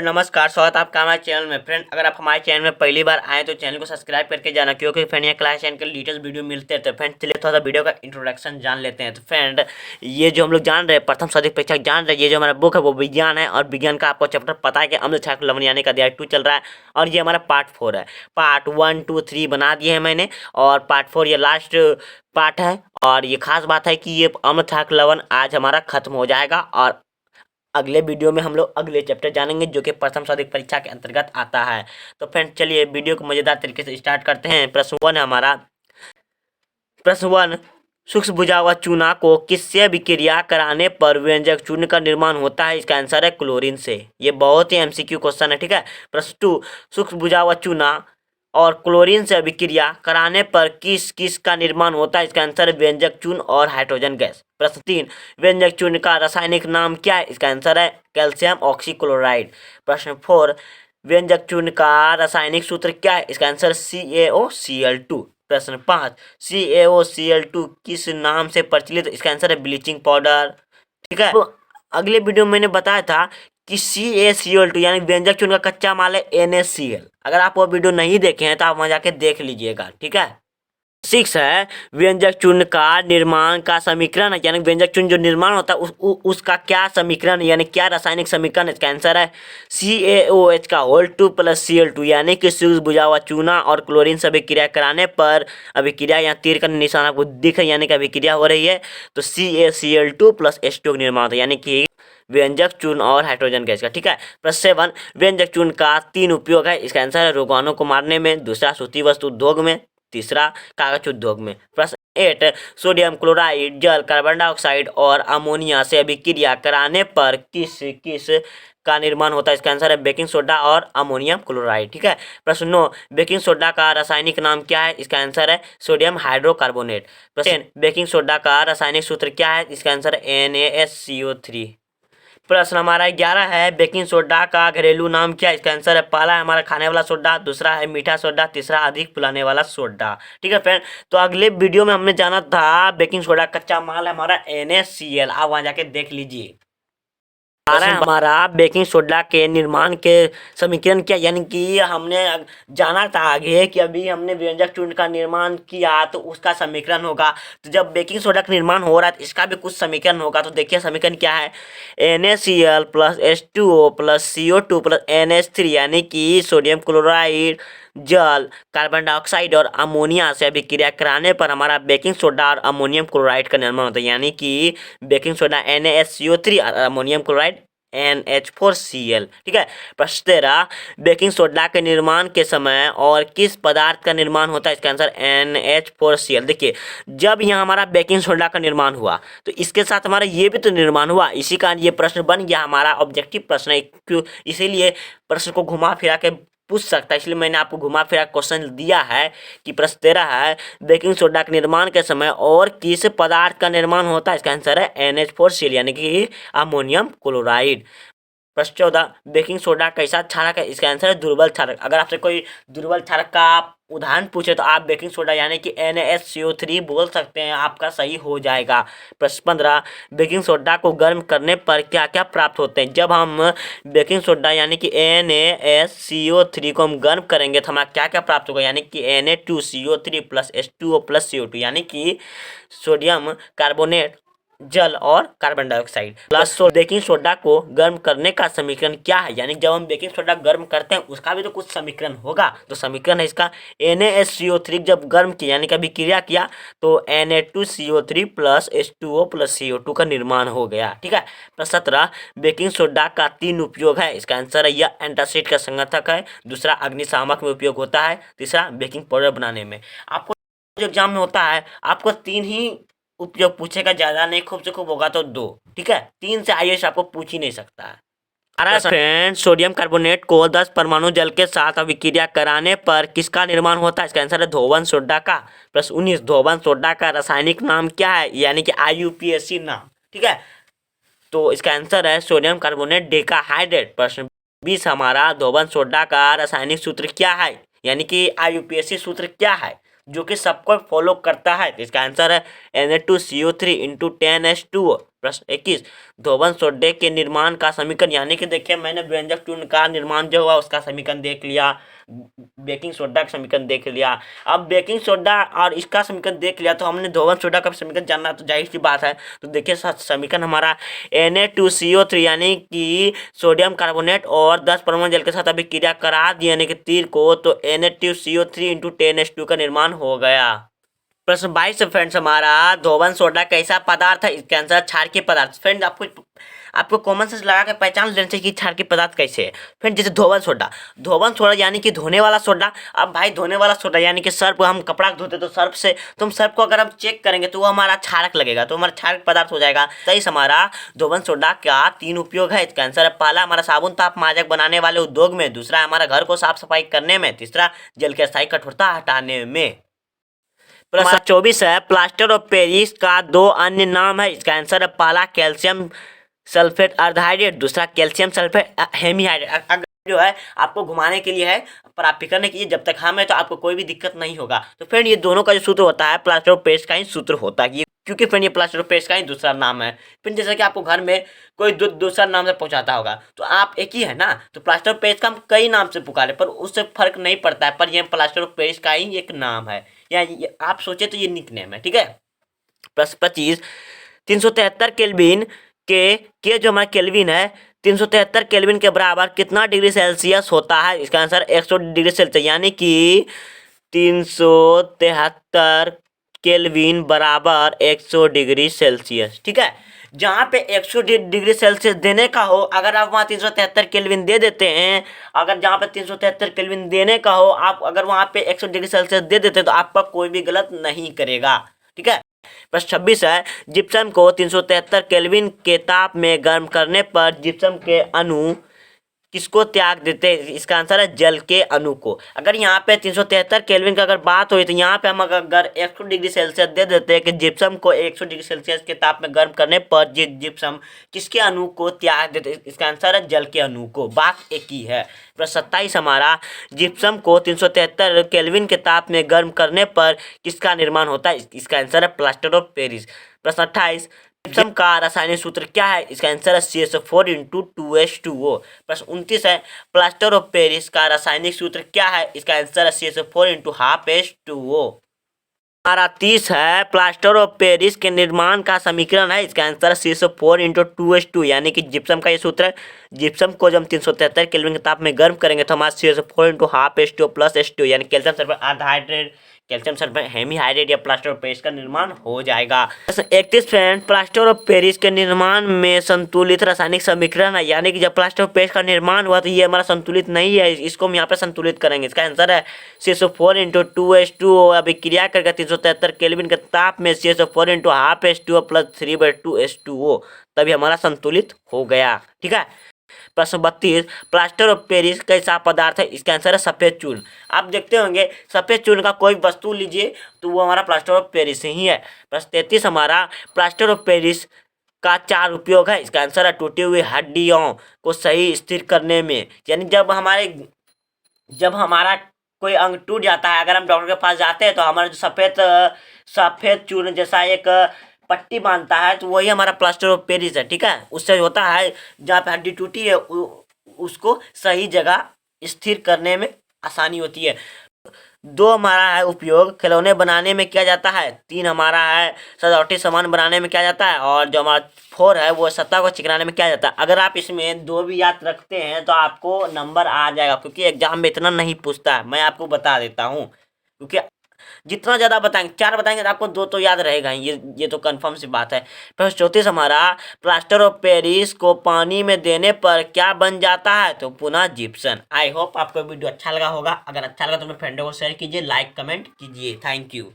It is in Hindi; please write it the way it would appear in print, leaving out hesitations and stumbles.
नमस्कार, स्वागत है आपका हमारे चैनल में। फ्रेंड, अगर आप हमारे चैनल में पहली बार आए तो चैनल को सब्सक्राइब करके जाना, क्योंकि फ्रेंड यहाँ क्लास 10 के लेटेस्ट वीडियो मिलते हैं। तो फ्रेंड चलिए थोड़ा सा वीडियो का इंट्रोडक्शन जान लेते हैं। तो फ्रेंड, ये जो हम लोग जान रहे हैं, प्रथम सहायक परीक्षक जान रहे हैं, ये जो हमारा बुक है वो विज्ञान है। और विज्ञान का आपको चैप्टर पता है कि अम्ल क्षारक लवण यानी का अध्याय 2 चल रहा है। और ये हमारा पार्ट 4 है। पार्ट 1, 2, 3 बना दिए हैं मैंने, और पार्ट 4 ये लास्ट पार्ट है। और ये खास बात है कि ये अम्ल क्षारक लवण आज हमारा खत्म हो जाएगा, और अगले वीडियो में हम लोग अगले चैप्टर जानेंगे जो कि प्रथम सहायक परीक्षा के अंतर्गत आता है। तो फ्रेंड चलिए वीडियो को मजेदार तरीके से स्टार्ट करते हैं। प्रश्न 1 है हमारा। प्रश्न 1, सूक्ष्म भुजा व चूना को किससे अभिक्रिया कराने पर व्यंजक चूर्ण का निर्माण होता है? इसका आंसर है क्लोरीन से। ये बहुत ही एमसीक्यू क्वेश्चन है, ठीक है। प्रश्न 2, सूक्ष्म भुजा व चूना और क्लोरीन से अभिक्रिया कराने पर किस किस का निर्माण होता है? इसका आंसर है व्यंजक चूर्ण और हाइड्रोजन गैस। प्रश्न 3, व्यंजक चूर्ण का रासायनिक नाम क्या है? इसका आंसर है कैल्शियम ऑक्सीक्लोराइड। प्रश्न 4, व्यंजक चूर्ण का रासायनिक सूत्र क्या है? इसका आंसर CaOCl2। प्रश्न 5, CaOCl2 किस नाम से प्रचलित? इसका आंसर है ब्लीचिंग पाउडर, ठीक है। तो अगले वीडियो में मैंने बताया था कि CaCl2 यानी व्यंजक चूर्ण का कच्चा माल है NaCl। अगर आप वो वीडियो नहीं देखे हैं तो आप वहाँ जाके देख लीजिएगा, ठीक है। 6 है, व्यंजक चूर्ण का निर्माण का समीकरण है, यानी व्यंजक चूर्ण जो निर्माण होता है उसका क्या समीकरण यानी क्या रासायनिक समीकरण है? इसका आंसर है CaOH का होल 2 प्लस Cl2, यानी कि सूक्ष्म भुजा हुआ चूना और क्लोरीन से अभिक्रिया कराने पर अभिक्रिया, यहाँ तीर का निशान आपको दिख है यानी कि अभिक्रिया हो रही है, तो CaCl2 प्लस H2 का निर्माण होता है, यानी कि व्यंजक चूर्ण और हाइड्रोजन गैस का, ठीक है। प्रश्न 7, व्यंजक चूर्ण का 3 उपयोग है। इसका आंसर है रोगाणु को मारने में, दूसरा सूती वस्तु उद्योग में, तीसरा कागज उद्योग में। प्रश्न 8, सोडियम क्लोराइड जल, कार्बन डाइऑक्साइड और अमोनिया से अभिक्रिया कराने पर किस किस का निर्माण होता है? इसका आंसर है बेकिंग सोडा और अमोनियम क्लोराइड, ठीक है। प्रश्न 9, बेकिंग सोडा का रासायनिक नाम क्या है? इसका आंसर है सोडियम हाइड्रोकार्बोनेट। प्रश्न 10, बेकिंग सोडा का रासायनिक सूत्र क्या है? इसका आंसर है NaSCO3। प्रश्न हमारा 11 है, बेकिंग सोडा का घरेलू नाम क्या है? इसका आंसर है, पहला है हमारा खाने वाला सोडा, दूसरा है मीठा सोडा, तीसरा अधिक फुलाने वाला सोडा, ठीक है फ्रेंड। तो अगले वीडियो में हमने जाना था बेकिंग सोडा कच्चा माल है हमारा NaCl, आप वहां जाके देख लीजिए। हमारा बेकिंग सोडा के निर्माण के समीकरण क्या, यानी कि हमने जाना था आगे कि अभी हमने व्यंजक चूर्ण का निर्माण किया तो उसका समीकरण होगा। तो जब बेकिंग सोडा का निर्माण हो रहा है तो इसका भी कुछ समीकरण होगा। तो देखिए समीकरण क्या है, NaCl plus H2O plus CO2 plus NH3, यानी कि सोडियम क्लोराइड जल, कार्बन डाइऑक्साइड और अमोनिया से अभिक्रिया कराने पर हमारा बेकिंग सोडा और अमोनियम क्लोराइड का निर्माण होता है, यानी कि बेकिंग सोडा NaSCO3 और अमोनियम क्लोराइड NH4Cl, ठीक है। प्रश्न 13, बेकिंग सोडा के निर्माण के समय और किस पदार्थ का निर्माण होता है? इसका आंसर NH4Cl। देखिए, जब यहाँ हमारा बेकिंग सोडा का निर्माण हुआ तो इसके साथ हमारा ये भी तो निर्माण हुआ, इसी कारण ये प्रश्न बन गया हमारा ऑब्जेक्टिव प्रश्न है। क्यों? इसीलिए प्रश्न को घुमा फिरा के पूछ सकता है, इसलिए मैंने आपको घुमा फिरा क्वेश्चन दिया है कि प्रश्न 13 है, बेकिंग सोडा के निर्माण के समय और किस पदार्थ का निर्माण होता है? इसका आंसर है NH4Cl, यानी कि अमोनियम क्लोराइड। प्रश्न 14, बेकिंग सोडा कैसा क्षारक है? इसका आंसर है दुर्बल क्षारक। अगर आपसे कोई दुर्बल क्षारक का उदाहरण पूछे तो आप बेकिंग सोडा यानी कि NaSCO3 बोल सकते हैं, आपका सही हो जाएगा। प्रश्न 15, बेकिंग सोडा को गर्म करने पर क्या क्या प्राप्त होते हैं? जब हम बेकिंग सोडा यानी कि NaSCO3 को हम गर्म करेंगे तो हमारा क्या क्या प्राप्त होगा, यानी कि Na2CO3 plus H2O plus CO2, यानी कि सोडियम कार्बोनेट जल और carbon dioxide plus baking soda को गर्म करने का समीकरण क्या है? यानी जब हम बेकिंग सोडा गर्म करते हैं उसका भी तो कुछ समीकरण होगा। तो समीकरण है इसका NaSCO3 जब गर्म किया यानी कि अभिक्रिया किया तो Na2CO3 plus H2O plus CO2 का निर्माण हो गया, ठीक है। प्रश्न 17, बेकिंग सोडा का 3 उपयोग है। इसका आंसर है यह एंटासिड का संगठक है, दूसरा अग्निशामक में उपयोग होता है, तीसरा बेकिंग पाउडर बनाने में। आपको एग्जाम में होता है आपको 3 ही उपयोग पूछेगा, ज्यादा नहीं, खूब से खूब होगा तो 2, ठीक है। 3 से आईएएस आपको पूछ ही नहीं सकता है। फ्रेंड, सोडियम कार्बोनेट को 10 परमाणु जल के साथ अभिक्रिया कराने पर किसका निर्माण होता है? इसका आंसर है धोवन सोडा का। प्रश्न 19, धोवन सोडा का रासायनिक नाम क्या है? यानी कि IUPAC नाम, ठीक है। तो इसका आंसर है सोडियम कार्बोनेट डेकाहाइड्रेट। प्रश्न 20 हमारा, धोवन सोडा का रासायनिक सूत्र क्या है? यानी कि IUPAC सूत्र क्या है जो कि सबको फॉलो करता है? तो इसका आंसर है Na2CO3 × 10H2O। प्रश्न 21, धोबन सोडे के निर्माण का समीकरण, यानी कि देखिए मैंने व्यंजक चूर्ण का निर्माण जो हुआ उसका समीकरण देख लिया, बेकिंग सोडा का समीकरण देख लिया। अब बेकिंग सोडा और इसका समीकरण देख लिया तो हमने धोबन सोडा का समीकरण जानना, तो जाहिर सी बात है। तो देखिए समीकरण हमारा Na2CO3 यानी कि सोडियम कार्बोनेट और 10 परमाणु जल के साथ अभी क्रिया करा दिए यानी कि तीर को, तो Na2CO3 × 10H2 का निर्माण हो गया। प्रश्न 22 फ्रेंड्स हमारा, धोबन सोडा कैसा पदार्थ है? इसका आंसर क्षारकीय पदार्थ। फ्रेंड आपको कॉमन सेंस लगा के पहचान लेना चाहिए कि क्षारकीय पदार्थ कैसे है। फ्रेंड जैसे धोबन सोडा यानी कि धोने वाला सोडा। अब भाई धोने वाला सोडा यानी कि सर्फ, हम कपड़ा धोते तो सर्फ से, तो हम सर्फ को अगर हम चेक करेंगे तो वो हमारा क्षारक लगेगा, तो हमारा क्षारक पदार्थ हो जाएगा। तेईस हमारा, धोबन सोडा का 3 उपयोग है। इसका आंसर है पहला हमारा साबुन ताप माजक बनाने वाले उद्योग में, दूसरा हमारा घर को साफ सफाई करने में, तीसरा जल की अस्थायी कठोरता हटाने में। प्रश्न 24 है, प्लास्टर ऑफ पेरिस का 2 अन्य नाम है। इसका आंसर है पहला कैल्शियम सल्फेट अर्धाइड्रेट, दूसरा कैल्शियम सल्फेट हेमीहाइड्रेट। अगर जो है आपको घुमाने के लिए है, पर आप फिक्र नहीं कीजिए, जब तक हम है तो आपको कोई भी दिक्कत नहीं होगा। तो फ्रेंड ये दोनों का जो सूत्र होता है प्लास्टर ऑफ पेरिस का ही सूत्र होता है, क्योंकि फ्रेंड ये प्लास्टर ऑफ पेरिस का ही दूसरा नाम है। फिर जैसे कि आपको घर में कोई दूसरा नाम से पहुंचाता होगा तो आप एक ही है ना, तो प्लास्टर ऑफ पेरिस का हम कई नाम से पुकारे पर उससे फर्क नहीं पड़ता है, पर यह प्लास्टर ऑफ पेरिस का ही एक नाम है, या आप सोचे तो ये निक नेम है, ठीक है। प्रश्न 25, 373 केल्विन के जो हमारा केल्विन है, 373 केल्विन के बराबर कितना डिग्री सेल्सियस होता है? इसका आंसर 100 डिग्री सेल्सियस, यानी कि 373 केल्विन बराबर 100 डिग्री सेल्सियस, ठीक है। जहाँ पे 100 डिग्री सेल्सियस देने का हो, अगर आप वहाँ 373 केल्विन दे देते हैं, अगर जहाँ पे 373 केल्विन देने का हो आप अगर वहाँ पे 100 डिग्री सेल्सियस दे देते हैं तो आपका कोई भी गलत नहीं करेगा, ठीक है। प्रश्न 26 है, जिप्सम को 373 केल्विन के ताप में गर्म करने पर जिप्सम के अणु किसको त्याग देते हैं? इसका आंसर है जल के अणु को। अगर यहाँ पे 373 केल्विन का अगर बात हुई तो यहाँ पे हम अगर 100 डिग्री सेल्सियस दे देते हैं कि जिप्सम को 100 डिग्री सेल्सियस के ताप में गर्म करने पर जिप्सम किसके अणु को त्याग देते हैं? इसका आंसर है जल के अणु को। बात एक ही है। प्रश्न 27 हमारा, जिप्सम को 373 केल्विन के ताप में गर्म करने पर किसका निर्माण होता है? इसका आंसर है प्लास्टर ऑफ पेरिस। प्रश्न 28, जिप्सम का रासायनिक सूत्र क्या है? इसका आंसर है CH4 × 2H2O। प्रश्न 29 है, प्लास्टर ऑफ पेरिस का रासायनिक सूत्र क्या है? इसका आंसर है CH4 × 12H2O। हमारा 30 है, प्लास्टर ऑफ पेरिस के निर्माण का समीकरण है। इसका आंसर है CH4 × 2H2, यानी कि जिप्सम का ये सूत्र है। जिप्सम को जब 373 केल्विन के ताप में गर्म करेंगे तो हमारा CH4 × 12H2O + H2 यानी कैल्शियम सल्फेट अर्धाइड्रेट, कैल्शियम सल्फेट हेमीहाइड्रेट या प्लास्टर ऑफ पेरिस का निर्माण हो जाएगा। 31 फ्रेंड, प्लास्टर ऑफ पेरिस के निर्माण में संतुलित रासायनिक समीकरण है, यानी कि जब प्लास्टर ऑफ पेरिस का निर्माण हुआ तो ये हमारा संतुलित नहीं है, इसको हम यहाँ पे संतुलित करेंगे। इसका आंसर है CH4 × 2H2O। अभी क्रिया करके 373 केल्विन के ताप में CH4 × 12H2O + 3/2H2O, तभी हमारा संतुलित हो गया, ठीक है। प्रश्न 32, प्लास्टर ऑफ पेरिस कैसा पदार्थ है? इसका आंसर है सफेद चूर्ण। आप देखते होंगे सफेद चूर्ण का कोई वस्तु लीजिए तो वो हमारा प्लास्टर ऑफ पेरिस ही है। प्रश्न 33 हमारा, प्लास्टर ऑफ पेरिस का 4 उपयोग है। इसका आंसर है टूटी हुई हड्डियों को सही स्थिर करने में, यानी जब हमारा कोई अंग टूट जाता है, अगर हम डॉक्टर के पास जाते हैं तो हमारा जो सफेद चूर्ण जैसा एक पट्टी बांधता है तो वही हमारा प्लास्टर ऑफ पेरिस है, ठीक है। उससे होता है जहाँ पे हड्डी टूटी है उसको सही जगह स्थिर करने में आसानी होती है। 2 हमारा है उपयोग, खिलौने बनाने में किया जाता है। 3 हमारा है सजावटी सामान बनाने में किया जाता है, और जो हमारा 4 है वो सतह को चिकनाने में किया जाता है। अगर आप इसमें 2 भी याद रखते हैं तो आपको नंबर आ जाएगा, क्योंकि एग्जाम में इतना नहीं पूछता है, मैं आपको बता देता हूँ। क्योंकि जितना ज़्यादा बताएंगे, 4 बताएंगे तो आपको 2 तो याद रहेगा ही, ये तो कंफर्म सी बात है। प्रश्न 34 हमारा, प्लास्टर ऑफ पेरिस को पानी में देने पर क्या बन जाता है? तो पुनः जिप्सम। आई होप आपको वीडियो अच्छा लगा होगा। अगर अच्छा लगा तो अपने फ्रेंडों को शेयर कीजिए, लाइक कमेंट कीजिए। Thank you.